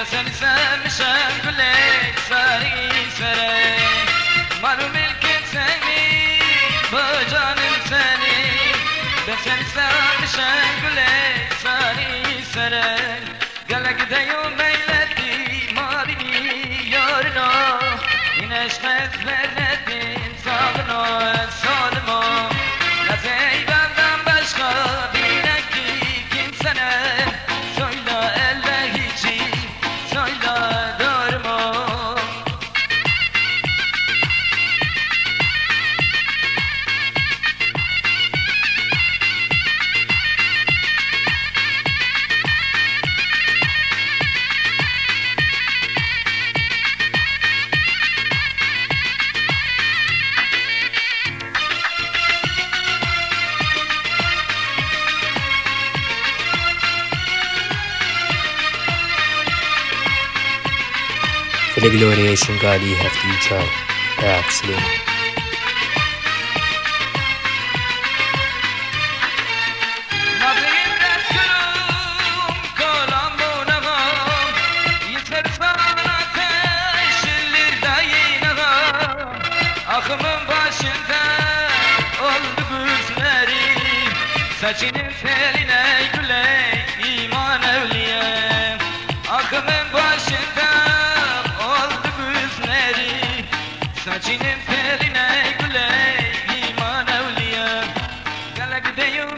seni sevmişem gülek sari sere. Malum ilkin seni, bu canım seni. Ben seni sevmişem gülek sari sere. Gele gideyim eyledi marini yarına. Yine eşmezlerledin sağına soluma. Lazey benden başka bilek ki kimsene. Söyle elle hiçi, söyle doğru mu? For the gloriation God he have to try. Excellent. Nazım reskulum kolam bunağım. Yeter sana teşillir dayınağım. Akımın başında oldu gözlerim. Saçının teline güley iman evliye. Akımın başında oldu gözlerim. Saçının teline güley iman evliye. Gele gideyim